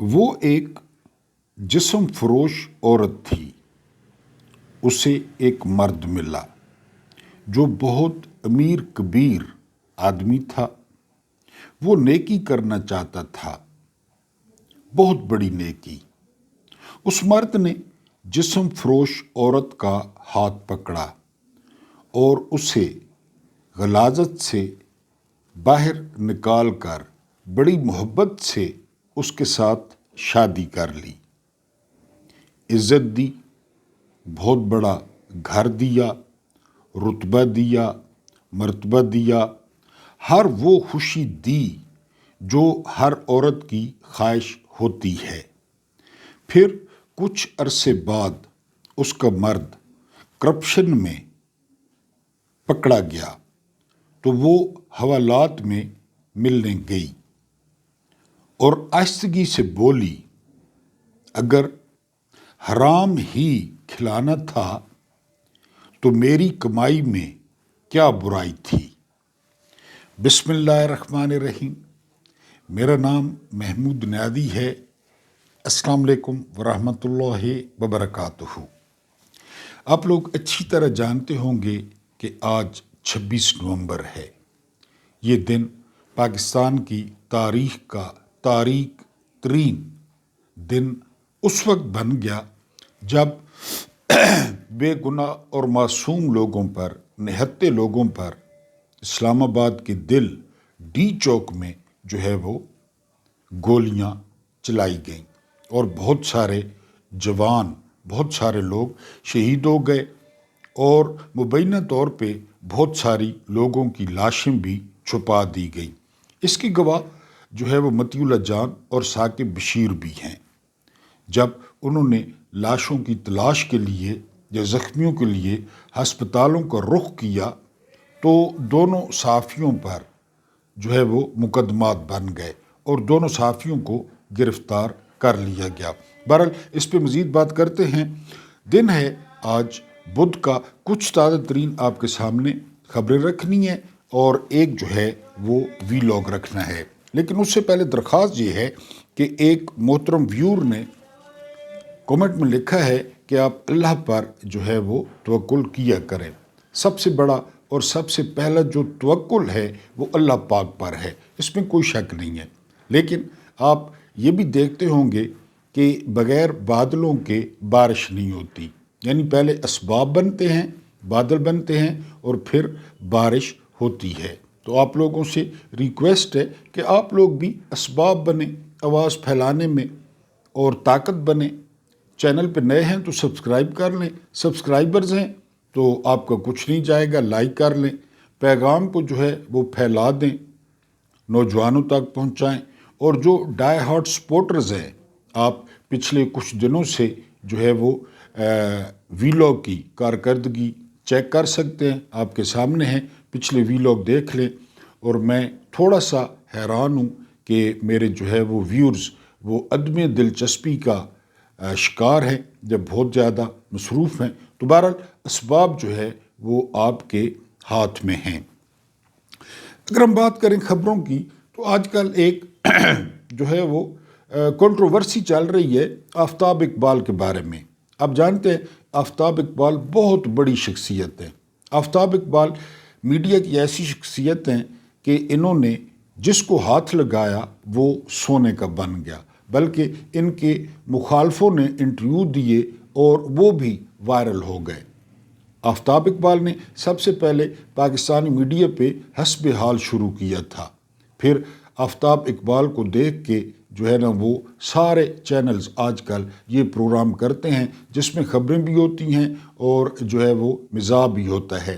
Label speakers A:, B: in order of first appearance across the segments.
A: وہ ایک جسم فروش عورت تھی۔ اسے ایک مرد ملا جو بہت امیر کبیر آدمی تھا۔ وہ نیکی کرنا چاہتا تھا، بہت بڑی نیکی۔ اس مرد نے جسم فروش عورت کا ہاتھ پکڑا اور اسے غلاظت سے باہر نکال کر بڑی محبت سے اس کے ساتھ شادی کر لی۔ عزت دی، بہت بڑا گھر دیا، رتبہ دیا، مرتبہ دیا، ہر وہ خوشی دی جو ہر عورت کی خواہش ہوتی ہے۔ پھر کچھ عرصے بعد اس کا مرد کرپشن میں پکڑا گیا تو وہ حوالات میں ملنے گئی اور آہستگی سے بولی، اگر حرام ہی کھلانا تھا تو میری کمائی میں کیا برائی تھی۔ بسم اللہ الرحمن الرحیم۔ میرا نام محمود نیادی ہے۔ السلام علیکم ورحمۃ اللہ وبرکاتہ۔ آپ لوگ اچھی طرح جانتے ہوں گے کہ آج 26 نومبر ہے۔ یہ دن پاکستان کی تاریخ کا تاریک ترین دن اس وقت بن گیا جب بے گناہ اور معصوم لوگوں پر، نہتے لوگوں پر اسلام آباد کے دل ڈی چوک میں جو ہے وہ گولیاں چلائی گئیں اور بہت سارے جوان، بہت سارے لوگ شہید ہو گئے اور مبینہ طور پہ بہت ساری لوگوں کی لاشیں بھی چھپا دی گئی۔ اس کی گواہ جو ہے وہ مطیع اللہ جان اور ثاقب بشیر بھی ہیں۔ جب انہوں نے لاشوں کی تلاش کے لیے یا زخمیوں کے لیے ہسپتالوں کا رخ کیا تو دونوں صحافیوں پر جو ہے وہ مقدمات بن گئے اور دونوں صحافیوں کو گرفتار کر لیا گیا۔ بہرحال اس پہ مزید بات کرتے ہیں۔ دن ہے آج بدھ کا، کچھ تازہ ترین آپ کے سامنے خبریں رکھنی ہے اور ایک جو ہے وہ ویلاگ رکھنا ہے۔ لیکن اس سے پہلے درخواست یہ ہے کہ ایک محترم ویور نے کومنٹ میں لکھا ہے کہ آپ اللہ پر جو ہے وہ توکل کیا کریں۔ سب سے بڑا اور سب سے پہلا جو توکل ہے وہ اللہ پاک پر ہے، اس میں کوئی شک نہیں ہے۔ لیکن آپ یہ بھی دیکھتے ہوں گے کہ بغیر بادلوں کے بارش نہیں ہوتی، یعنی پہلے اسباب بنتے ہیں، بادل بنتے ہیں اور پھر بارش ہوتی ہے۔ تو آپ لوگوں سے ریکویسٹ ہے کہ آپ لوگ بھی اسباب بنیں آواز پھیلانے میں اور طاقت بنیں۔ چینل پہ نئے ہیں تو سبسکرائب کر لیں، سبسکرائبرز ہیں تو آپ کا کچھ نہیں جائے گا، لائک کر لیں، پیغام کو جو ہے وہ پھیلا دیں، نوجوانوں تک پہنچائیں۔ اور جو ڈائی ہارڈ سپورٹرز ہیں، آپ پچھلے کچھ دنوں سے جو ہے وہ ویلاگ کی کارکردگی چیک کر سکتے ہیں، آپ کے سامنے ہیں، پچھلے ویلاگ دیکھ لیں۔ اور میں تھوڑا سا حیران ہوں کہ میرے جو ہے وہ ویورز وہ عدم دلچسپی کا شکار ہیں جب بہت زیادہ مصروف ہیں۔ تو بہرحال اسباب جو ہے وہ آپ کے ہاتھ میں ہیں۔ اگر ہم بات کریں خبروں کی تو آج کل ایک جو ہے وہ کنٹروورسی چل رہی ہے آفتاب اقبال کے بارے میں۔ آپ جانتے ہیں آفتاب اقبال بہت بڑی شخصیت ہے۔ آفتاب اقبال میڈیا کی ایسی شخصیت ہیں کہ انہوں نے جس کو ہاتھ لگایا وہ سونے کا بن گیا، بلکہ ان کے مخالفوں نے انٹرویو دیے اور وہ بھی وائرل ہو گئے۔ آفتاب اقبال نے سب سے پہلے پاکستانی میڈیا پہ حسب حال شروع کیا تھا، پھر آفتاب اقبال کو دیکھ کے جو ہے نا وہ سارے چینلز آج کل یہ پروگرام کرتے ہیں جس میں خبریں بھی ہوتی ہیں اور جو ہے وہ مزاح بھی ہوتا ہے۔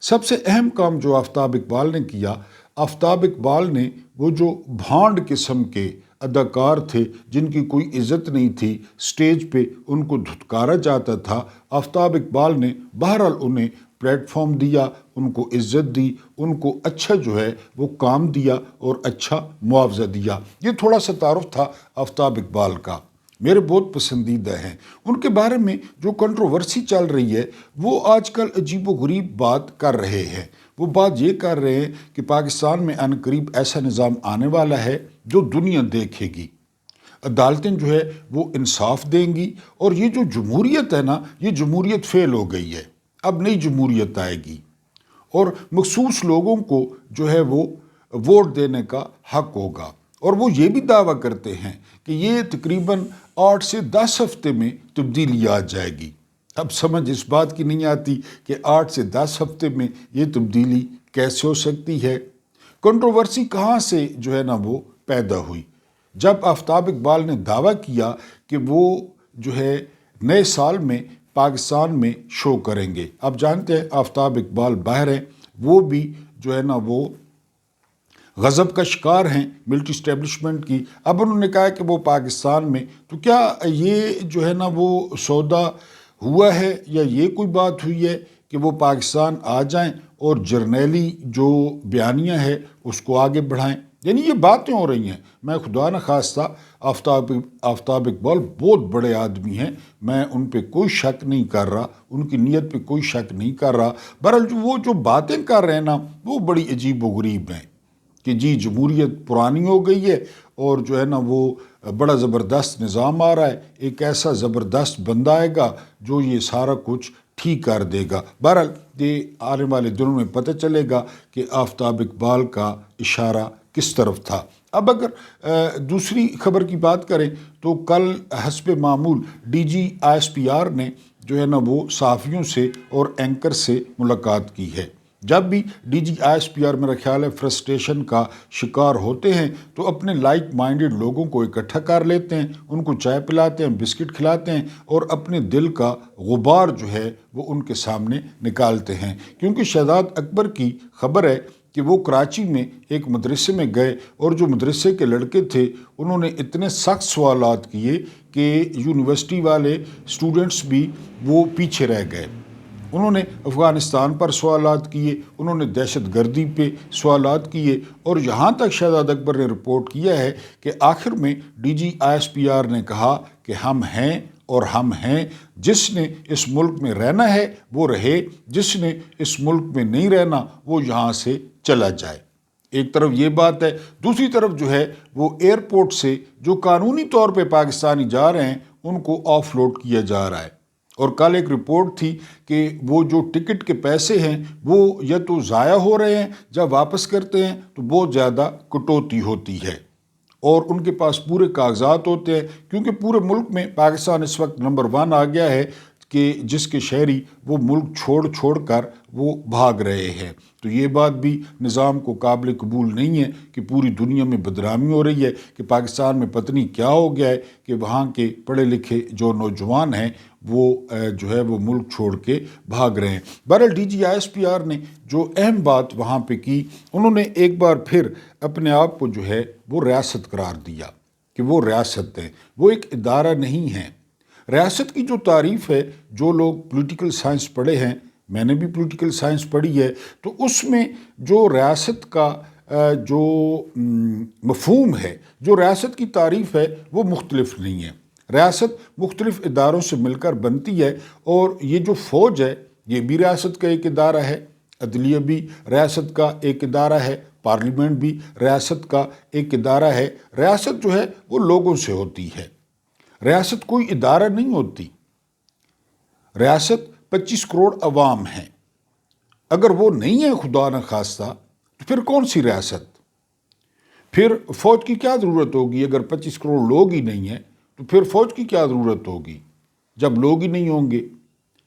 A: سب سے اہم کام جو آفتاب اقبال نے کیا، آفتاب اقبال نے وہ جو بھانڈ قسم کے اداکار تھے جن کی کوئی عزت نہیں تھی، سٹیج پہ ان کو دھتکارا جاتا تھا، آفتاب اقبال نے بہرحال انہیں پلیٹ فارم دیا، ان کو عزت دی، ان کو اچھا جو ہے وہ کام دیا اور اچھا معاوضہ دیا۔ یہ تھوڑا سا تعارف تھا آفتاب اقبال کا، میرے بہت پسندیدہ ہیں۔ ان کے بارے میں جو کنٹروورسی چل رہی ہے وہ آج کل عجیب و غریب بات کر رہے ہیں۔ وہ بات یہ کر رہے ہیں کہ پاکستان میں عنقریب ایسا نظام آنے والا ہے جو دنیا دیکھے گی۔ عدالتیں جو ہے وہ انصاف دیں گی، اور یہ جو جمہوریت ہے نا، یہ جمہوریت فیل ہو گئی ہے، اب نئی جمہوریت آئے گی، اور مخصوص لوگوں کو جو ہے وہ ووٹ دینے کا حق ہوگا۔ اور وہ یہ بھی دعویٰ کرتے ہیں کہ یہ تقریباً 8 سے 10 ہفتے میں تبدیلی آ جائے گی۔ اب سمجھ اس بات کی نہیں آتی کہ 8 سے 10 ہفتے میں یہ تبدیلی کیسے ہو سکتی ہے۔ کنٹروورسی کہاں سے جو ہے نا وہ پیدا ہوئی؟ جب آفتاب اقبال نے دعویٰ کیا کہ وہ جو ہے نئے سال میں پاکستان میں شو کریں گے۔ آپ جانتے ہیں آفتاب اقبال باہر ہیں، وہ بھی جو ہے نا وہ غضب کا شکار ہیں ملٹری اسٹیبلشمنٹ کی۔ اب انہوں نے کہا کہ وہ پاکستان میں، تو کیا یہ جو ہے نا وہ سودا ہوا ہے، یا یہ کوئی بات ہوئی ہے کہ وہ پاکستان آ جائیں اور جرنیلی جو بیانیہ ہے اس کو آگے بڑھائیں؟ یعنی یہ باتیں ہو رہی ہیں۔ میں خدا نخواستہ، آفتاب اقبال بہت بڑے آدمی ہیں، میں ان پہ کوئی شک نہیں کر رہا، ان کی نیت پہ کوئی شک نہیں کر رہا، بہرحال وہ جو باتیں کر رہے ہیں نا وہ بڑی عجیب و غریب ہیں کہ جی جمہوریت پرانی ہو گئی ہے، اور جو ہے نا وہ بڑا زبردست نظام آ رہا ہے، ایک ایسا زبردست بندہ آئے گا جو یہ سارا کچھ ٹھیک کر دے گا۔ بہرحال یہ آنے والے دنوں میں پتہ چلے گا کہ آفتاب اقبال کا اشارہ کس طرف تھا۔ اب اگر دوسری خبر کی بات کریں تو کل حسب معمول D G I S P R نے جو ہے نا وہ صحافیوں سے اور اینکر سے ملاقات کی ہے۔ جب بھی D G I S P R میرا خیال ہے فرسٹریشن کا شکار ہوتے ہیں تو اپنے لائک مائنڈڈ لوگوں کو اکٹھا کر لیتے ہیں، ان کو چائے پلاتے ہیں، بسکٹ کھلاتے ہیں، اور اپنے دل کا غبار جو ہے وہ ان کے سامنے نکالتے ہیں۔ کیونکہ شہزاد اکبر کی خبر ہے کہ وہ کراچی میں ایک مدرسے میں گئے، اور جو مدرسے کے لڑکے تھے انہوں نے اتنے سخت سوالات کیے کہ یونیورسٹی والے اسٹوڈنٹس بھی وہ پیچھے رہ گئے۔ انہوں نے افغانستان پر سوالات کیے، انہوں نے دہشت گردی پہ سوالات کیے، اور یہاں تک شہزاد اکبر نے رپورٹ کیا ہے کہ آخر میں D G I S P R نے کہا کہ ہم ہیں اور ہم ہیں، جس نے اس ملک میں رہنا ہے وہ رہے، جس نے اس ملک میں نہیں رہنا وہ یہاں سے چلا جائے۔ ایک طرف یہ بات ہے، دوسری طرف جو ہے وہ ایئرپورٹ سے جو قانونی طور پہ پاکستانی جا رہے ہیں ان کو آف لوڈ کیا جا رہا ہے۔ اور کل ایک رپورٹ تھی کہ وہ جو ٹکٹ کے پیسے ہیں وہ یا تو ضائع ہو رہے ہیں، جب واپس کرتے ہیں تو بہت زیادہ کٹوتی ہوتی ہے، اور ان کے پاس پورے کاغذات ہوتے ہیں، کیونکہ پورے ملک میں پاکستان اس وقت نمبر 1 آ گیا ہے کہ جس کے شہری وہ ملک چھوڑ کر وہ بھاگ رہے ہیں۔ تو یہ بات بھی نظام کو قابل قبول نہیں ہے کہ پوری دنیا میں بدنامی ہو رہی ہے کہ پاکستان میں پتہ نہیں کیا ہو گیا ہے کہ وہاں کے پڑھے لکھے جو نوجوان ہیں وہ جو ہے وہ ملک چھوڑ کے بھاگ رہے ہیں۔ بہرحال D G I S P R نے جو اہم بات وہاں پہ کی، انہوں نے ایک بار پھر اپنے آپ کو جو ہے وہ ریاست قرار دیا کہ وہ ریاست ہے، وہ ایک ادارہ نہیں ہے۔ ریاست کی جو تعریف ہے، جو لوگ پولیٹیکل سائنس پڑھے ہیں، میں نے بھی پولیٹیکل سائنس پڑھی ہے، تو اس میں جو ریاست کا جو مفہوم ہے، جو ریاست کی تعریف ہے وہ مختلف نہیں ہے۔ ریاست مختلف اداروں سے مل کر بنتی ہے، اور یہ جو فوج ہے یہ بھی ریاست کا ایک ادارہ ہے، عدلیہ بھی ریاست کا ایک ادارہ ہے، پارلیمنٹ بھی ریاست کا ایک ادارہ ہے۔ ریاست جو ہے وہ لوگوں سے ہوتی ہے، ریاست کوئی ادارہ نہیں ہوتی۔ ریاست 25 کروڑ عوام ہیں، اگر وہ نہیں ہے خدا نخواستہ تو پھر کون سی ریاست؟ پھر فوج کی کیا ضرورت ہوگی؟ اگر 25 کروڑ لوگ ہی نہیں ہیں تو پھر فوج کی کیا ضرورت ہوگی؟ جب لوگ ہی نہیں ہوں گے،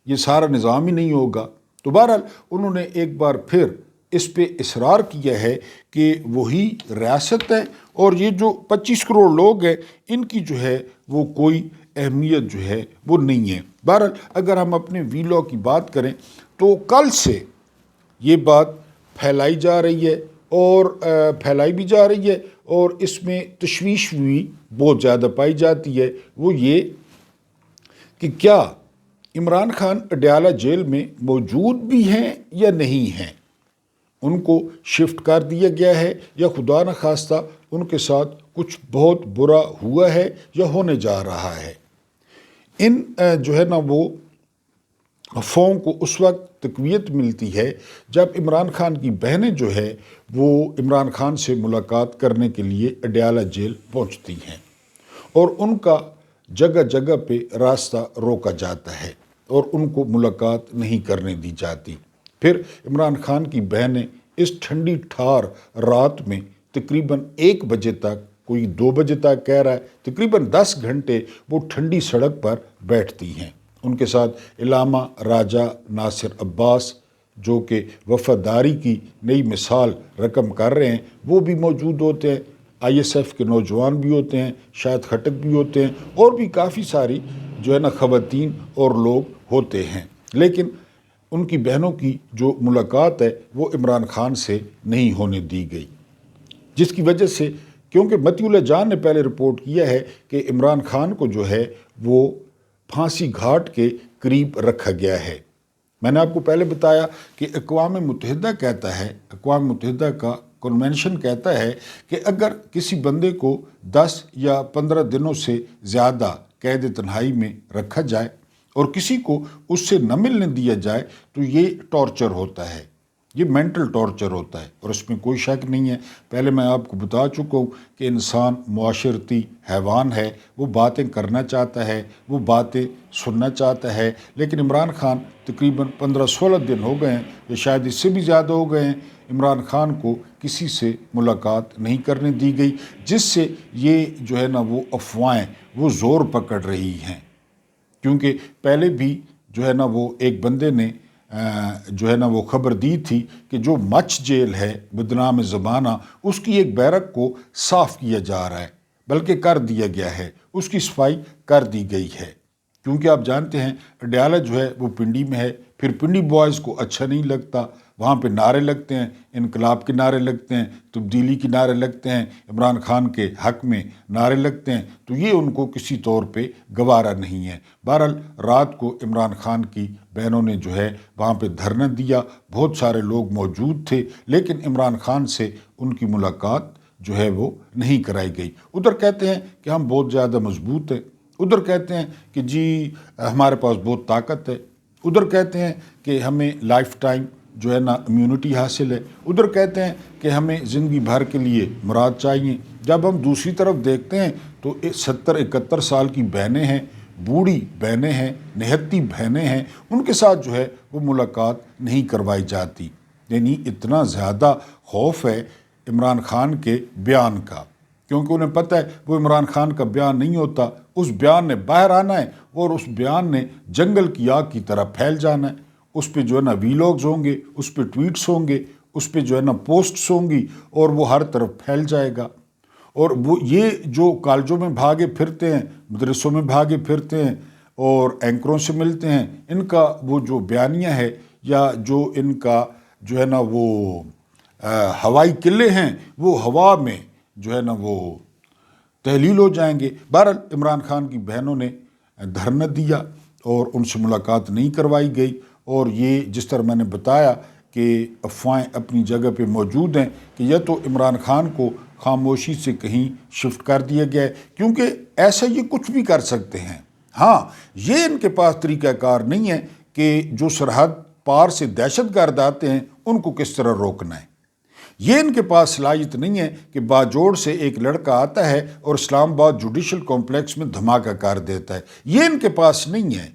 A: یہ سارا نظام ہی نہیں ہوگا۔ تو بہرحال انہوں نے ایک بار پھر اس پہ اصرار کیا ہے کہ وہی ریاست ہے، اور یہ جو 25 کروڑ لوگ ہیں ان کی جو ہے وہ کوئی اہمیت جو ہے وہ نہیں ہے۔ بہرحال اگر ہم اپنے وی لاء کی بات کریں تو کل سے یہ بات پھیلائی جا رہی ہے، اور پھیلائی بھی جا رہی ہے، اور اس میں تشویش بھی بہت زیادہ پائی جاتی ہے۔ وہ یہ کہ کیا عمران خان اڈیالہ جیل میں موجود بھی ہیں یا نہیں ہیں، ان کو شفٹ کر دیا گیا ہے، یا خدا نخواستہ ان کے ساتھ کچھ بہت برا ہوا ہے یا ہونے جا رہا ہے۔ ان جو ہے نا وہ افواہوں کو اس وقت تقویت ملتی ہے جب عمران خان کی بہنیں جو ہے وہ عمران خان سے ملاقات کرنے کے لیے اڈیالہ جیل پہنچتی ہیں، اور ان کا جگہ جگہ پہ راستہ روکا جاتا ہے اور ان کو ملاقات نہیں کرنے دی جاتی۔ پھر عمران خان کی بہنیں اس ٹھنڈی ٹھار رات میں تقریباً 1 بجے تک، کوئی 2 بجے تک کہہ رہا ہے، تقریباً 10 گھنٹے وہ ٹھنڈی سڑک پر بیٹھتی ہیں۔ ان کے ساتھ علامہ راجہ ناصر عباس، جو کہ وفاداری کی نئی مثال رقم کر رہے ہیں، وہ بھی موجود ہوتے ہیں۔ ISF کے نوجوان بھی ہوتے ہیں، شاہد خٹک بھی ہوتے ہیں، اور بھی کافی ساری خواتین اور لوگ ہوتے ہیں۔ لیکن ان کی بہنوں کی جو ملاقات ہے وہ عمران خان سے نہیں ہونے دی گئی، جس کی وجہ سے، کیونکہ مطیع اللہ جان نے پہلے رپورٹ کیا ہے کہ عمران خان کو جو ہے وہ پھانسی گھاٹ کے قریب رکھا گیا ہے۔ میں نے آپ کو پہلے بتایا کہ اقوام متحدہ کہتا ہے، اقوام متحدہ کا کنونشن کہتا ہے کہ اگر کسی بندے کو 10 یا 15 دنوں سے زیادہ قید تنہائی میں رکھا جائے اور کسی کو اس سے نہ ملنے دیا جائے تو یہ ٹارچر ہوتا ہے، یہ مینٹل ٹارچر ہوتا ہے، اور اس میں کوئی شک نہیں ہے۔ پہلے میں آپ کو بتا چکا ہوں کہ انسان معاشرتی حیوان ہے، وہ باتیں کرنا چاہتا ہے، وہ باتیں سننا چاہتا ہے، لیکن عمران خان تقریباً 15-16 دن ہو گئے ہیں یا شاید اس سے بھی زیادہ ہو گئے ہیں، عمران خان کو کسی سے ملاقات نہیں کرنے دی گئی، جس سے یہ وہ افواہیں وہ زور پکڑ رہی ہیں۔ کیونکہ پہلے بھی وہ ایک بندے نے وہ خبر دی تھی کہ جو مچ جیل ہے بدنام زمانہ، اس کی ایک بیرک کو صاف کیا جا رہا ہے، بلکہ کر دیا گیا ہے، اس کی صفائی کر دی گئی ہے۔ کیونکہ آپ جانتے ہیں اڈیالہ وہ پنڈی میں ہے، پھر پنڈی بوائز کو اچھا نہیں لگتا، وہاں پہ نعرے لگتے ہیں، انقلاب کے نعرے لگتے ہیں، تبدیلی کے نعرے لگتے ہیں، عمران خان کے حق میں نعرے لگتے ہیں، تو یہ ان کو کسی طور پہ گوارا نہیں ہے۔ بہرحال رات کو عمران خان کی بہنوں نے وہاں پہ دھرنا دیا، بہت سارے لوگ موجود تھے، لیکن عمران خان سے ان کی ملاقات وہ نہیں کرائی گئی۔ ادھر کہتے ہیں کہ ہم بہت زیادہ مضبوط ہیں، ادھر کہتے ہیں کہ جی ہمارے پاس بہت طاقت ہے، ادھر کہتے ہیں کہ ہمیں لائف ٹائم امیونٹی حاصل ہے، ادھر کہتے ہیں کہ ہمیں زندگی بھر کے لیے مراد چاہیے۔ جب ہم دوسری طرف دیکھتے ہیں تو 70-71 سال کی بہنیں ہیں، بوڑھی بہنیں ہیں، نہتی بہنیں ہیں، ان کے ساتھ وہ ملاقات نہیں کروائی جاتی۔ یعنی اتنا زیادہ خوف ہے عمران خان کے بیان کا، کیونکہ انہیں پتہ ہے وہ عمران خان کا بیان نہیں ہوتا، اس بیان نے باہر آنا ہے اور اس بیان نے جنگل کی آگ کی طرح پھیل جانا ہے۔ اس پہ ویلاگز ہوں گے، اس پہ ٹویٹس ہوں گے، اس پہ پوسٹس ہوں گی، اور وہ ہر طرف پھیل جائے گا۔ اور وہ یہ جو کالجوں میں بھاگے پھرتے ہیں، مدرسوں میں بھاگے پھرتے ہیں اور اینکروں سے ملتے ہیں، ان کا وہ جو بیانیہ ہے یا جو ان کا وہ ہوائی قلعے ہیں، وہ ہوا میں وہ تحلیل ہو جائیں گے۔ بہرحال عمران خان کی بہنوں نے دھرنا دیا اور ان سے ملاقات نہیں کروائی گئی، اور یہ جس طرح میں نے بتایا کہ افواہیں اپنی جگہ پہ موجود ہیں کہ یا تو عمران خان کو خاموشی سے کہیں شفٹ کر دیا گیا ہے، کیونکہ ایسا یہ کچھ بھی کر سکتے ہیں۔ ہاں، یہ ان کے پاس طریقہ کار نہیں ہے کہ جو سرحد پار سے دہشت گرد آتے ہیں ان کو کس طرح روکنا ہے۔ یہ ان کے پاس صلاحیت نہیں ہے کہ باجوڑ سے ایک لڑکا آتا ہے اور اسلام آباد جوڈیشل کمپلیکس میں دھماکہ کر دیتا ہے، یہ ان کے پاس نہیں ہے۔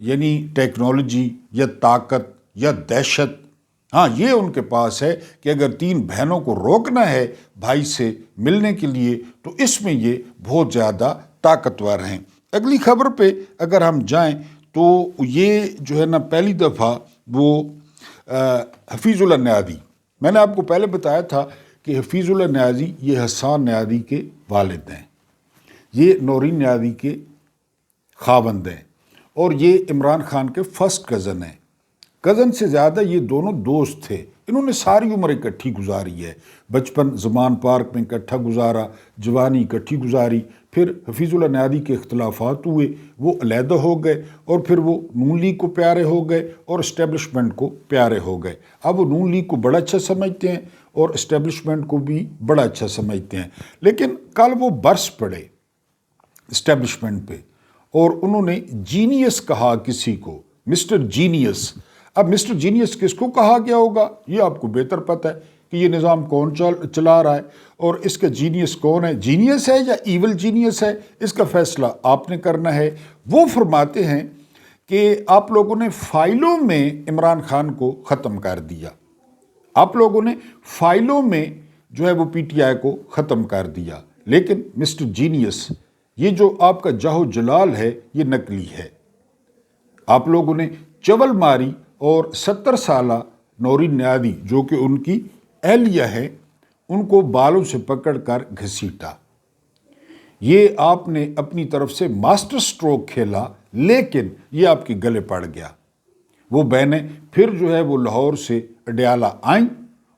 A: یعنی ٹیکنالوجی یا طاقت یا دہشت، ہاں یہ ان کے پاس ہے کہ اگر 3 بہنوں کو روکنا ہے بھائی سے ملنے کے لیے تو اس میں یہ بہت زیادہ طاقتور ہیں۔ اگلی خبر پہ اگر ہم جائیں تو یہ پہلی دفعہ وہ حفیظ اللہ نیازی، میں نے آپ کو پہلے بتایا تھا کہ حفیظ اللہ نیازی یہ حسان نیازی کے والد ہیں، یہ نورین نیازی کے خاوند ہیں، اور یہ عمران خان کے فرسٹ کزن ہیں۔ کزن سے زیادہ یہ دونوں دوست تھے، انہوں نے ساری عمر اکٹھی گزاری ہے، بچپن زمان پارک میں اکٹھا گزارا، جوانی اکٹھی گزاری، پھر حفیظ اللہ نیازی کے اختلافات ہوئے، وہ علیحدہ ہو گئے، اور پھر وہ نون لیگ کو پیارے ہو گئے اور اسٹیبلشمنٹ کو پیارے ہو گئے۔ اب وہ نون لیگ کو بڑا اچھا سمجھتے ہیں اور اسٹیبلشمنٹ کو بھی بڑا اچھا سمجھتے ہیں، لیکن کل وہ برس پڑے اسٹیبلشمنٹ پہ اور انہوں نے جینیس کہا کسی کو، مسٹر جینیس۔ اب مسٹر جینیس کس کو کہا گیا ہوگا یہ آپ کو بہتر پتہ ہے کہ یہ نظام کون چلا رہا ہے اور اس کا جینیس کون ہے، جینیس ہے یا ایول جینیس ہے، اس کا فیصلہ آپ نے کرنا ہے۔ وہ فرماتے ہیں کہ آپ لوگوں نے فائلوں میں عمران خان کو ختم کر دیا، آپ لوگوں نے فائلوں میں جو ہے وہ پی ٹی آئی کو ختم کر دیا، لیکن مسٹر جینیس یہ جو آپ کا جاہ جلال ہے یہ نقلی ہے۔ آپ لوگوں نے چول ماری اور 70 سالہ نورین نیادی جو کہ ان کی اہلیہ ہے ان کو بالوں سے پکڑ کر گھسیٹا۔ یہ آپ نے اپنی طرف سے ماسٹر سٹروک کھیلا، لیکن یہ آپ کے گلے پڑ گیا۔ وہ بہنیں پھر جو ہے وہ لاہور سے اڈیالہ آئیں،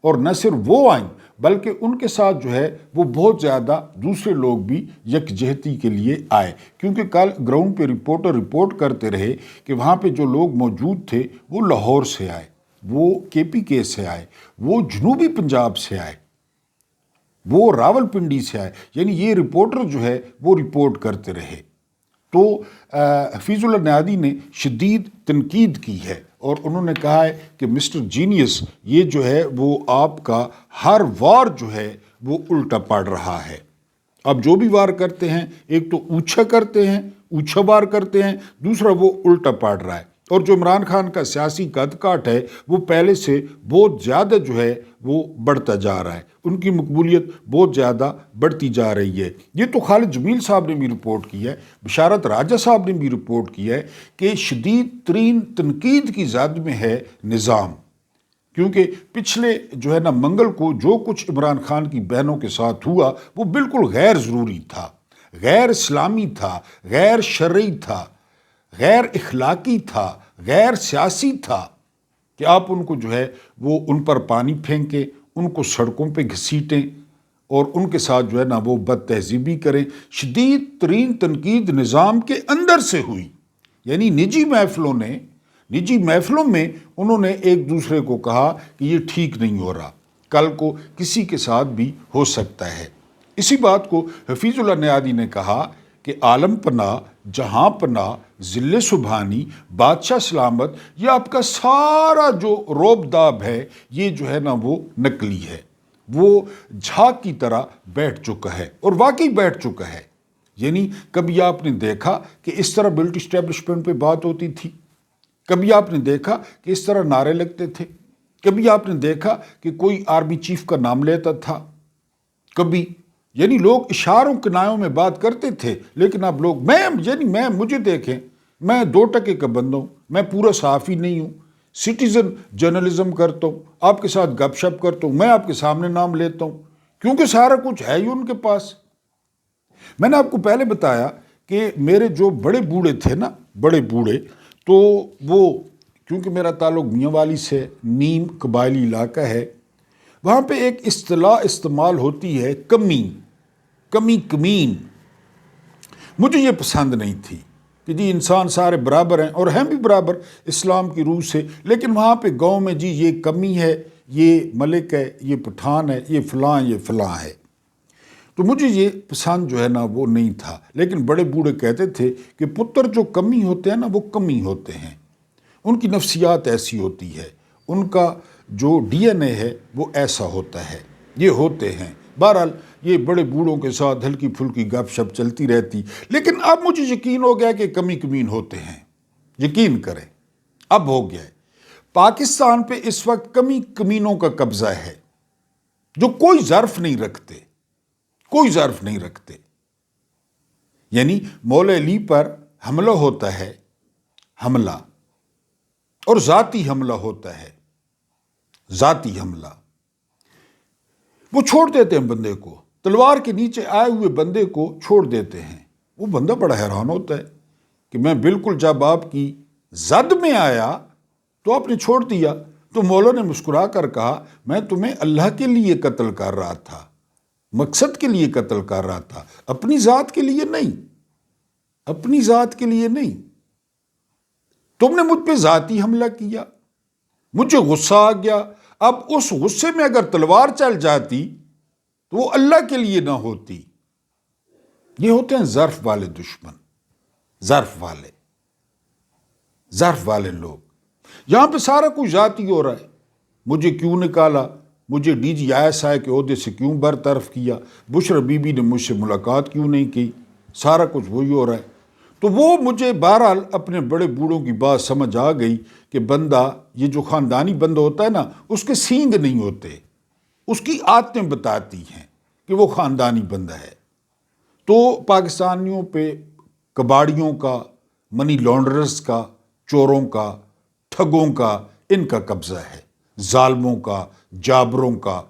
A: اور نہ صرف وہ آئیں بلکہ ان کے ساتھ جو ہے وہ بہت زیادہ دوسرے لوگ بھی یکجہتی کے لیے آئے، کیونکہ کل گراؤنڈ پہ رپورٹر رپورٹ کرتے رہے کہ وہاں پہ جو لوگ موجود تھے وہ لاہور سے آئے، وہ کے پی کے سے آئے، وہ جنوبی پنجاب سے آئے، وہ راول پنڈی سے آئے، یعنی یہ رپورٹر جو ہے وہ رپورٹ کرتے رہے۔ تو حفیظ اللہ نیادی نے شدید تنقید کی ہے اور انہوں نے کہا ہے کہ مسٹر جینیس یہ جو ہے وہ آپ کا ہر وار جو ہے وہ الٹا پڑ رہا ہے۔ آپ جو بھی وار کرتے ہیں، ایک تو اونچا کرتے ہیں، اونچا وار کرتے ہیں، دوسرا وہ الٹا پڑ رہا ہے، اور جو عمران خان کا سیاسی قد کاٹ ہے وہ پہلے سے بہت زیادہ جو ہے وہ بڑھتا جا رہا ہے، ان کی مقبولیت بہت زیادہ بڑھتی جا رہی ہے۔ یہ تو خالد جمیل صاحب نے بھی رپورٹ کی ہے، بشارت راجہ صاحب نے بھی رپورٹ کی ہے کہ شدید ترین تنقید کی زد میں ہے نظام، کیونکہ پچھلے جو ہے نا منگل کو جو کچھ عمران خان کی بہنوں کے ساتھ ہوا وہ بالکل غیر ضروری تھا، غیر اسلامی تھا، غیر شرعی تھا، غیر اخلاقی تھا، غیر سیاسی تھا کہ آپ ان کو جو ہے وہ ان پر پانی پھینکیں، ان کو سڑکوں پہ گھسیٹیں اور ان کے ساتھ جو ہے نا وہ بد تہذیبی کریں۔ شدید ترین تنقید نظام کے اندر سے ہوئی، یعنی نجی محفلوں میں انہوں نے ایک دوسرے کو کہا کہ یہ ٹھیک نہیں ہو رہا، کل کو کسی کے ساتھ بھی ہو سکتا ہے۔ اسی بات کو حفیظ اللہ نیادی نے کہا کہ عالم پناہ، جہاں پناہ، ذل سبحانی، بادشاہ سلامت، یہ آپ کا سارا جو روب داب ہے یہ جو ہے نا وہ نقلی ہے، وہ جھاگ کی طرح بیٹھ چکا ہے، اور واقعی بیٹھ چکا ہے۔ یعنی کبھی آپ نے دیکھا کہ اس طرح بلٹ اسٹیبلشمنٹ پہ بات ہوتی تھی، کبھی آپ نے دیکھا کہ اس طرح نعرے لگتے تھے، کبھی آپ نے دیکھا کہ کوئی آرمی چیف کا نام لیتا تھا، کبھی یعنی لوگ اشاروں کنایوں میں بات کرتے تھے، لیکن اب لوگ مجھے دیکھیں، میں 2% کا بندہ ہوں، میں پورا صحافی نہیں ہوں، سٹیزن جرنلزم کرتا ہوں، آپ کے ساتھ گپ شپ کرتا ہوں، میں آپ کے سامنے نام لیتا ہوں، کیونکہ سارا کچھ ہے ہی ان کے پاس۔ میں نے آپ کو پہلے بتایا کہ میرے جو بڑے بوڑھے تھے نا، بڑے بوڑھے، تو وہ کیونکہ میرا تعلق میاں والی سے، نیم قبائلی علاقہ ہے، وہاں پہ ایک اصطلاح استعمال ہوتی ہے کمین۔ مجھے یہ پسند نہیں تھی کہ جی انسان سارے برابر ہیں، اور ہیں بھی برابر اسلام کی روح سے، لیکن وہاں پہ گاؤں میں جی یہ کمی ہے، یہ ملک ہے، یہ پٹھان ہے، یہ فلاں ہے، تو مجھے یہ پسند جو ہے نا وہ نہیں تھا۔ لیکن بڑے بوڑھے کہتے تھے کہ پتر جو کمی ہوتے ہیں نا وہ کمی ہوتے ہیں، ان کی نفسیات ایسی ہوتی ہے، ان کا جو ڈی این اے ہے وہ ایسا ہوتا ہے، یہ ہوتے ہیں۔ بہرحال یہ بڑے بوڑھوں کے ساتھ ہلکی پھلکی گپ شپ چلتی رہتی، لیکن اب مجھے یقین ہو گیا کہ کمین ہوتے ہیں، یقین کریں اب ہو گیا ہے۔ پاکستان پہ اس وقت کمینوں کا قبضہ ہے جو کوئی ظرف نہیں رکھتے، یعنی مولا علی پر حملہ ہوتا ہے، حملہ، اور ذاتی حملہ ہوتا ہے، ذاتی حملہ، وہ چھوڑ دیتے ہیں بندے کو، تلوار کے نیچے آئے ہوئے بندے کو چھوڑ دیتے ہیں۔ وہ بندہ بڑا حیران ہوتا ہے کہ میں بالکل جب آپ کی زد میں آیا تو آپ نے چھوڑ دیا۔ تو مولا نے مسکرا کر کہا میں تمہیں اللہ کے لیے قتل کر رہا تھا، مقصد کے لیے قتل کر رہا تھا، اپنی ذات کے لیے نہیں، اپنی ذات کے لیے نہیں۔ تم نے مجھ پہ ذاتی حملہ کیا، مجھے غصہ آ گیا، اب اس غصے میں اگر تلوار چل جاتی تو وہ اللہ کے لیے نہ ہوتی۔ یہ ہوتے ہیں ظرف والے دشمن، ظرف والے لوگ۔ یہاں پہ سارا کچھ ذاتی ہو رہا ہے، مجھے کیوں نکالا، مجھے ڈی جی ISI کے عہدے سے کیوں برطرف کیا، بشرا بی بی نے مجھ سے ملاقات کیوں نہیں کی، سارا کچھ وہی ہو رہا ہے۔ تو وہ مجھے بہرحال اپنے بڑے بوڑھوں کی بات سمجھ آ گئی کہ بندہ، یہ جو خاندانی بندہ ہوتا ہے نا، اس کے سینگ نہیں ہوتے، اس کی عادتیں بتاتی ہیں کہ وہ خاندانی بندہ ہے۔ تو پاکستانیوں پہ کباڑیوں کا، منی لانڈررز کا، چوروں کا، ٹھگوں کا ان کا قبضہ ہے، ظالموں کا، جابروں کا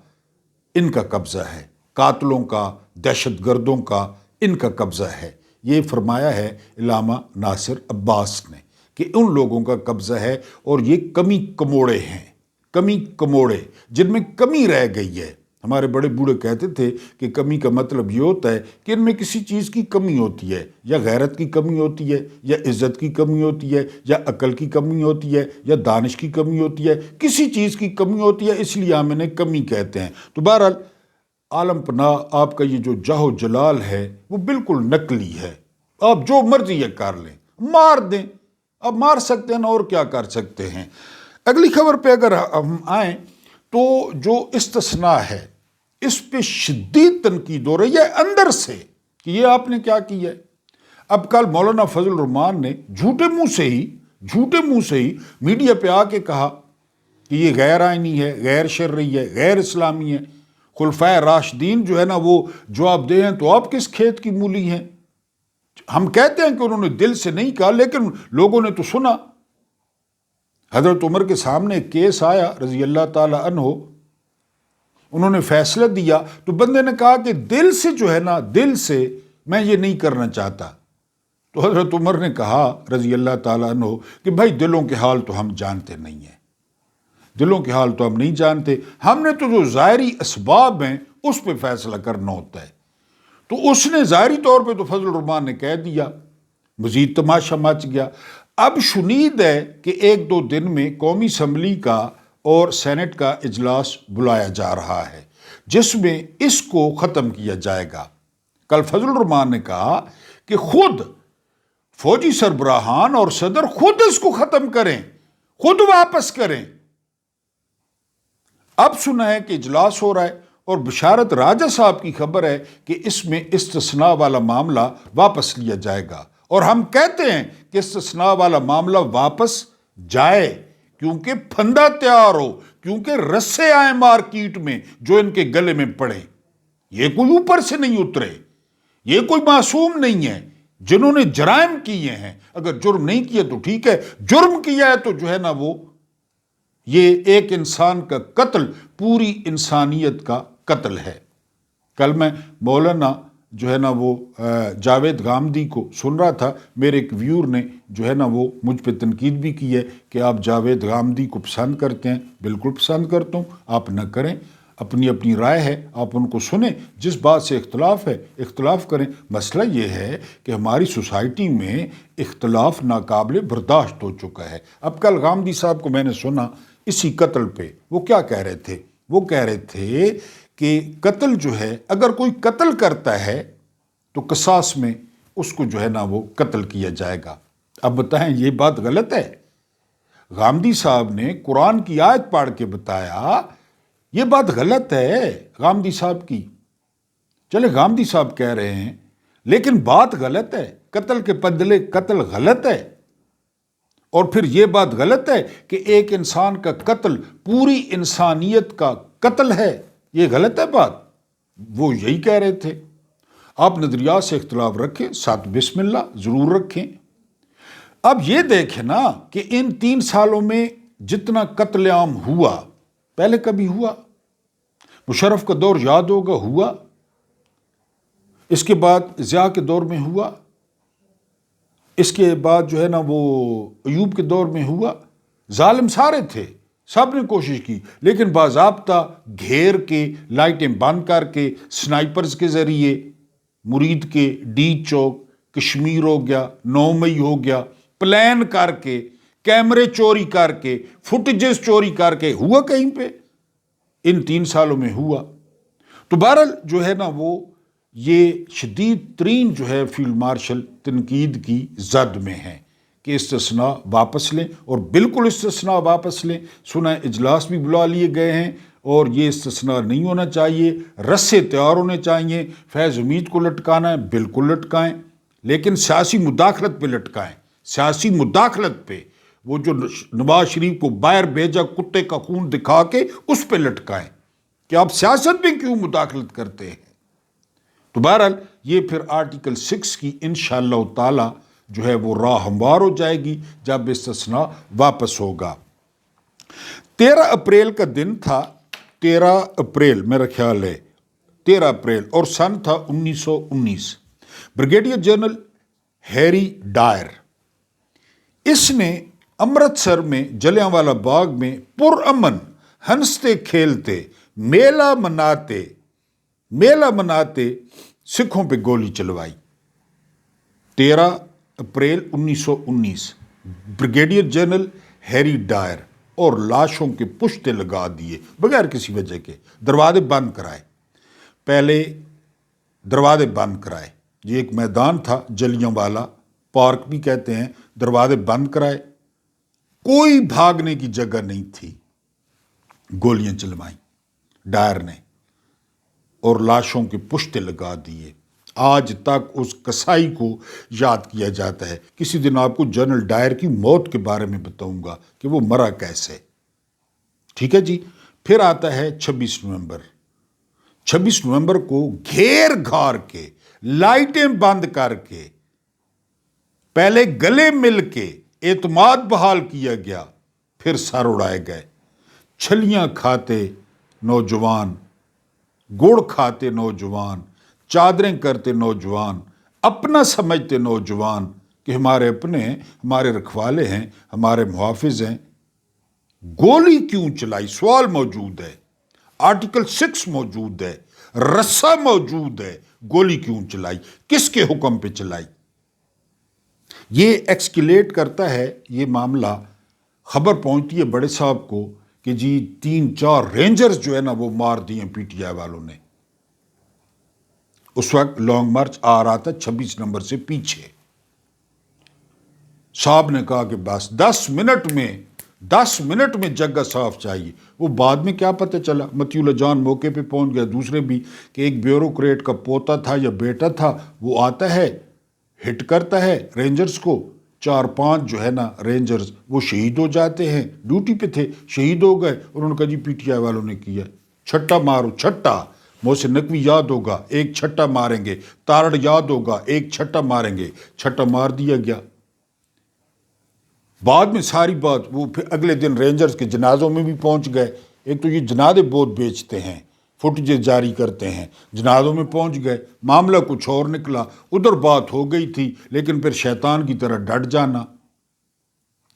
A: ان کا قبضہ ہے، قاتلوں کا، دہشت گردوں کا ان کا قبضہ ہے۔ یہ فرمایا ہے علامہ ناصر عباس نے کہ ان لوگوں کا قبضہ ہے، اور یہ کمی کموڑے ہیں، کمی کموڑے جن میں کمی رہ گئی ہے۔ ہمارے بڑے بوڑھے کہتے تھے کہ کمی کا مطلب یہ ہوتا ہے کہ ان میں کسی چیز کی کمی ہوتی ہے، یا غیرت کی کمی ہوتی ہے، یا عزت کی کمی ہوتی ہے، یا عقل کی کمی ہوتی ہے، یا دانش کی کمی ہوتی ہے، کسی چیز کی کمی ہوتی ہے، اس لیے ہم انہیں کمی کہتے ہیں۔ تو بہرحال عالم پناہ آپ کا یہ جو جاہ و جلال ہے وہ بالکل نقلی ہے، آپ جو مرضی یہ کر لیں، مار دیں، آپ مار سکتے ہیں نا، اور کیا کر سکتے ہیں۔ اگلی خبر پہ اگر ہم آئیں تو جو استثناء ہے اس پہ شدید تنقید ہو رہی ہے اندر سے کہ یہ آپ نے کیا کی ہے۔ اب کل مولانا فضل الرحمان نے جھوٹے منہ سے ہی میڈیا پہ آ کے کہا کہ یہ غیر آئینی ہے، غیر شرعی ہے، غیر اسلامی ہے۔ خلفائے راشدین جو ہے نا وہ جواب دہ ہیں، تو آپ کس کھیت کی مولی ہیں؟ ہم کہتے ہیں کہ انہوں نے دل سے نہیں کہا، لیکن لوگوں نے تو سنا۔ حضرت عمر کے سامنے ایک کیس آیا رضی اللہ تعالی عنہ، انہوں نے فیصلہ دیا تو بندے نے کہا کہ دل سے جو ہے نا، دل سے میں یہ نہیں کرنا چاہتا۔ تو حضرت عمر نے کہا رضی اللہ تعالیٰ عنہ کہ بھائی دلوں کے حال تو ہم جانتے نہیں ہیں، دلوں کے حال تو ہم نہیں جانتے، ہم نے تو جو ظاہری اسباب ہیں اس پہ فیصلہ کرنا ہوتا ہے۔ تو اس نے ظاہری طور پہ تو فضل الرحمان نے کہہ دیا، مزید تماشا مچ گیا۔ اب شنید ہے کہ ایک دو دن میں قومی اسمبلی کا اور سینٹ کا اجلاس بلایا جا رہا ہے جس میں اس کو ختم کیا جائے گا۔ کل فضل الرحمان نے کہا کہ خود فوجی سربراہان اور صدر خود اس کو ختم کریں، خود واپس کریں۔ اب سنا ہے کہ اجلاس ہو رہا ہے، اور بشارت راجہ صاحب کی خبر ہے کہ اس میں استثناء والا معاملہ واپس لیا جائے گا، اور ہم کہتے ہیں کہ استثناء والا معاملہ واپس جائے، کیونکہ پھندا تیار ہو، کیونکہ رسے آئیں مارکیٹ میں جو ان کے گلے میں پڑے۔ یہ کوئی اوپر سے نہیں اترے، یہ کوئی معصوم نہیں ہے۔ جنہوں نے جرائم کیے ہیں، اگر جرم نہیں کیے تو ٹھیک ہے، جرم کیا ہے تو جو ہے نا وہ یہ ایک انسان کا قتل پوری انسانیت کا قتل ہے۔ کل میں مولانا جو ہے نا وہ جاوید غامدی کو سن رہا تھا، میرے ایک ویور نے جو ہے نا وہ مجھ پہ تنقید بھی کی ہے کہ آپ جاوید غامدی کو پسند کرتے ہیں۔ بالکل پسند کرتا ہوں، آپ نہ کریں، اپنی اپنی رائے ہے، آپ ان کو سنیں، جس بات سے اختلاف ہے اختلاف کریں۔ مسئلہ یہ ہے کہ ہماری سوسائٹی میں اختلاف ناقابل برداشت ہو چکا ہے۔ اب کل غامدی صاحب کو میں نے سنا اسی قتل پہ، وہ کیا کہہ رہے تھے؟ وہ کہہ رہے تھے کہ قتل جو ہے، اگر کوئی قتل کرتا ہے تو قصاص میں اس کو جو ہے نا وہ قتل کیا جائے گا۔ اب بتائیں یہ بات غلط ہے؟ غامدی صاحب نے قرآن کی آیت پڑھ کے بتایا یہ بات غلط ہے غامدی صاحب کی۔ چلے غامدی صاحب کہہ رہے ہیں، لیکن بات غلط ہے، قتل کے بدلے قتل غلط ہے۔ اور پھر یہ بات غلط ہے کہ ایک انسان کا قتل پوری انسانیت کا قتل ہے، یہ غلط ہے بات۔ وہ یہی کہہ رہے تھے۔ آپ نظریات سے اختلاف رکھیں، ساتھ بسم اللہ ضرور رکھیں۔ اب یہ دیکھیں نا کہ ان 3 سالوں میں جتنا قتل عام ہوا، پہلے کبھی ہوا؟ مشرف کا دور یاد ہوگا، ہوا۔ اس کے بعد ضیاء کے دور میں ہوا، اس کے بعد جو ہے نا وہ ایوب کے دور میں ہوا۔ ظالم سارے تھے، سب نے کوشش کی، لیکن باضابطہ گھیر کے، لائٹیں بند کر کے، سنائپرز کے ذریعے، مرید کے ڈی چوک، کشمیر ہو گیا، 9 مئی ہو گیا، پلان کر کے، کیمرے چوری کر کے، فوٹیجز چوری کر کے، ہوا کہیں پہ؟ ان 3 سالوں میں ہوا۔ تو بہرحال جو ہے نا وہ یہ شدید ترین جو ہے فیلڈ مارشل تنقید کی زد میں ہیں کہ استثناء واپس لیں، اور بالکل استثناء واپس لیں۔ سنا اجلاس بھی بلا لیے گئے ہیں، اور یہ استثناء نہیں ہونا چاہیے، رسے تیار ہونے چاہیے۔ فیض حمید کو لٹکانا ہے، بالکل لٹکائیں، لیکن سیاسی مداخلت پہ لٹکائیں، سیاسی مداخلت پہ۔ وہ جو نواز شریف کو باہر بھیجا کتے کا خون دکھا کے، اس پہ لٹکائیں کہ آپ سیاست میں کیوں مداخلت کرتے ہیں۔ تو بہرحال یہ پھر آرٹیکل 6 کی انشاءاللہ تعالی جو ہے وہ راہ ہموار ہو جائے گی جب استثناء واپس ہوگا۔ 13 اپریل کا دن تھا، 13 اپریل میرا خیال ہے، 13 اپریل، اور سن تھا 1919۔ بریگیڈیئر جنرل ہیری ڈائر، اس نے امرتسر میں جلیانوالہ باغ میں پرامن ہنستے کھیلتے میلہ مناتے سکھوں پہ گولی چلوائی۔ 13 اپریل 1919 بریگیڈیئر جنرل ہیری ڈائر، اور لاشوں کے پشتے لگا دیے بغیر کسی وجہ کے، دروازے بند کرائے، پہلے دروازے بند کرائے۔ یہ ایک میدان تھا جلیانوالہ پارک بھی کہتے ہیں، دروازے بند کرائے، کوئی بھاگنے کی جگہ نہیں تھی، گولیاں چلوائیں ڈائر نے، اور لاشوں کے پشتے لگا دیے۔ آج تک اس کسائی کو یاد کیا جاتا ہے۔ کسی دن آپ کو جنرل ڈائر کی موت کے بارے میں بتاؤں گا کہ وہ مرا کیسے، ٹھیک ہے جی۔ پھر آتا ہے 26 نومبر۔ 26 نومبر کو گھیر گھار کے، لائٹیں بند کر کے، پہلے گلے مل کے اعتماد بحال کیا گیا، پھر سر اڑائے گئے۔ چھلیاں کھاتے نوجوان، گڑ کھاتے نوجوان، چادریں کرتے نوجوان، اپنا سمجھتے نوجوان کہ ہمارے اپنے ہیں، ہمارے رکھوالے ہیں، ہمارے محافظ ہیں، گولی کیوں چلائی؟ سوال موجود ہے، آرٹیکل 6 موجود ہے، رسا موجود ہے، گولی کیوں چلائی؟ کس کے حکم پہ چلائی؟ یہ ایکسکیلیٹ کرتا ہے، یہ معاملہ خبر پہنچتی ہے بڑے صاحب کو کہ جی 3-4 رینجرز جو ہے نا وہ مار دیے پی ٹی آئی والوں نے۔ اس وقت لانگ مارچ آ رہا تھا 26 نمبر سے پیچھے۔ صاحب نے کہا کہ بس 10 منٹ میں جگہ صاف چاہیے۔ وہ بعد میں کیا پتہ چلا، متی اللہ جان موقع پہ پہنچ گیا، دوسرے بھی، کہ ایک بیوروکریٹ کا پوتا تھا یا بیٹا تھا، وہ آتا ہے ہٹ کرتا ہے رینجرز کو، 4-5 جو ہے نا رینجرز وہ شہید ہو جاتے ہیں، ڈیوٹی پہ تھے، شہید ہو گئے۔ انہوں نے کہا جی پی ٹی آئی والوں نے کیا، چھٹا مارو، چھٹا، محسن نقوی یاد ہوگا، ایک چھٹا ماریں گے، تارڑ یاد ہوگا، ایک چھٹا ماریں گے، چھٹا مار دیا گیا۔ بعد میں ساری بات وہ پھر اگلے دن رینجرز کے جنازوں میں بھی پہنچ گئے۔ ایک تو یہ جنازے بہت بیچتے ہیں، فوٹیجز جاری کرتے ہیں، جنازوں میں پہنچ گئے، معاملہ کچھ اور نکلا، ادھر بات ہو گئی تھی، لیکن پھر شیطان کی طرح ڈٹ جانا،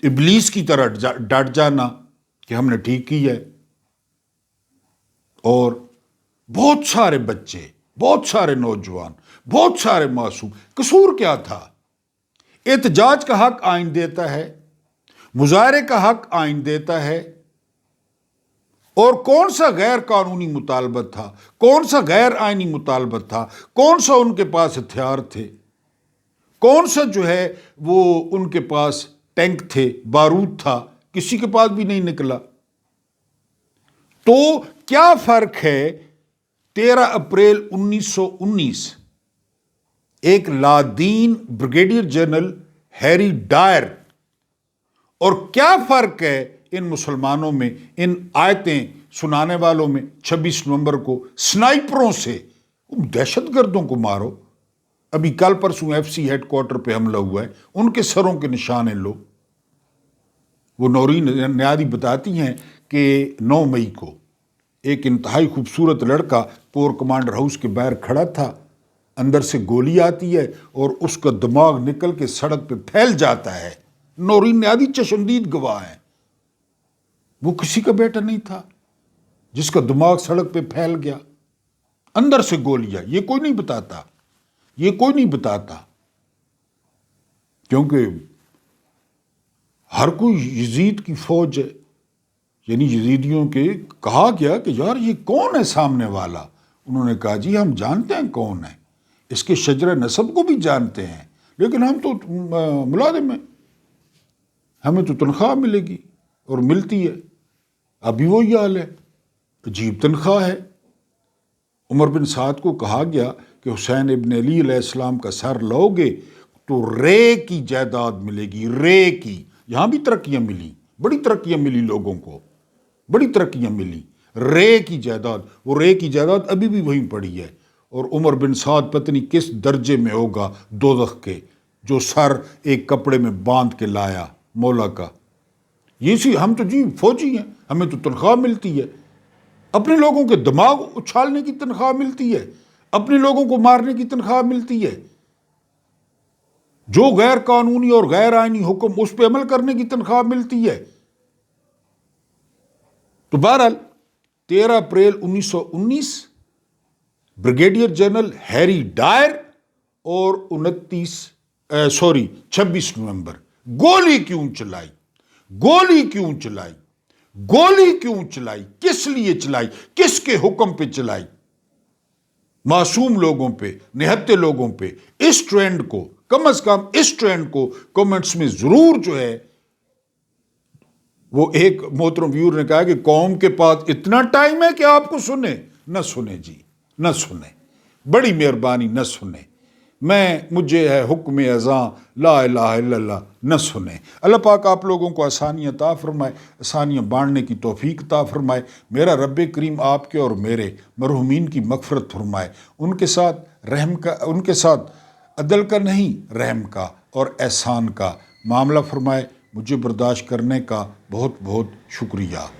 A: ابلیس کی طرح ڈٹ جانا کہ ہم نے ٹھیک کی ہے۔ اور بہت سارے بچے، بہت سارے نوجوان، بہت سارے معصوم، قصور کیا تھا؟ احتجاج کا حق آئین دیتا ہے، مظاہرے کا حق آئین دیتا ہے، اور کون سا غیر قانونی مطالبت تھا، کون سا غیر آئینی مطالبت تھا، کون سا ان کے پاس ہتھیار تھے، کون سا جو ہے وہ ان کے پاس ٹینک تھے، بارود تھا، کسی کے پاس بھی نہیں نکلا۔ تو کیا فرق ہے 13 اپریل 1919 ایک لادین بریگیڈیئر جنرل ہیری ڈائر، اور کیا فرق ہے ان مسلمانوں میں، ان آیتیں سنانے والوں میں 26 نومبر کو سنائپروں سے دہشت گردوں کو مارو؟ ابھی کل پرسوں ایف سی ہیڈ کوارٹر پہ حملہ ہوا ہے، ان کے سروں کے نشانے لو۔ وہ نورین نیادی بتاتی ہیں کہ 9 مئی کو ایک انتہائی خوبصورت لڑکا کور کمانڈر ہاؤس کے باہر کھڑا تھا، اندر سے گولی آتی ہے اور اس کا دماغ نکل کے سڑک پہ پھیل جاتا ہے۔ نورین نیادی چشمدید گواہ ہیں، وہ کسی کا بیٹا نہیں تھا جس کا دماغ سڑک پہ پھیل گیا، اندر سے گولیاں۔ یہ کوئی نہیں بتاتا، یہ کوئی نہیں بتاتا، کیونکہ ہر کوئی یزید کی فوج ہے، یعنی یزیدیوں کے کہا گیا کہ یار یہ کون ہے سامنے والا؟ انہوں نے کہا جی ہم جانتے ہیں کون ہے، اس کے شجرہ نسب کو بھی جانتے ہیں، لیکن ہم تو ملازم ہیں، ہمیں تو تنخواہ ملے گی، اور ملتی ہے۔ ابھی وہی حال ہے، عجیب تنخواہ ہے۔ عمر بن سعد کو کہا گیا کہ حسین ابن علی علیہ السلام کا سر لو گے تو رے کی جائیداد ملے گی، رے کی۔ یہاں بھی ترقیاں ملی، بڑی ترقیاں ملی لوگوں کو، بڑی ترقیاں ملی۔ رے کی جائیداد، وہ رے کی جائیداد ابھی بھی وہیں پڑی ہے۔ اور عمر بن سعد پتہ نہیں کس درجے میں ہوگا دوزخ کے، جو سر ایک کپڑے میں باندھ کے لایا مولا کا۔ یہ ہم تو جی فوجی ہیں، ہمیں تو تنخواہ ملتی ہے، اپنے لوگوں کے دماغ اچھالنے کی تنخواہ ملتی ہے، اپنے لوگوں کو مارنے کی تنخواہ ملتی ہے، جو غیر قانونی اور غیر آئینی حکم اس پہ عمل کرنے کی تنخواہ ملتی ہے۔ تو بہرحال 13 اپریل 1919 بریگیڈیئر جنرل ہیری ڈائر اور 26 نومبر گولی کیوں چلائی، گولی کیوں چلائی، گولی کیوں چلائی، کس لیے چلائی، کس کے حکم پہ چلائی؟ معصوم لوگوں پہ، نہتے لوگوں پہ۔ اس ٹرینڈ کو کم از کم، اس ٹرینڈ کو کمنٹس میں ضرور جو ہے، وہ ایک محترم ویور نے کہا کہ قوم کے پاس اتنا ٹائم ہے کہ آپ کو سنیں، نہ سنیں جی، نہ سنیں، بڑی مہربانی نہ سنیں۔ مجھے ہے حکم اذاں لا الہ الا اللہ، نہ سنیں۔ اللہ پاک آپ لوگوں کو آسانیاں عطا فرمائے، آسانیاں بانٹنے کی توفیق عطا فرمائے۔ میرا رب کریم آپ کے اور میرے مرحومین کی مغفرت فرمائے، ان کے ساتھ رحم کا، ان کے ساتھ عدل کا نہیں، رحم کا اور احسان کا معاملہ فرمائے۔ مجھے برداشت کرنے کا بہت بہت شکریہ۔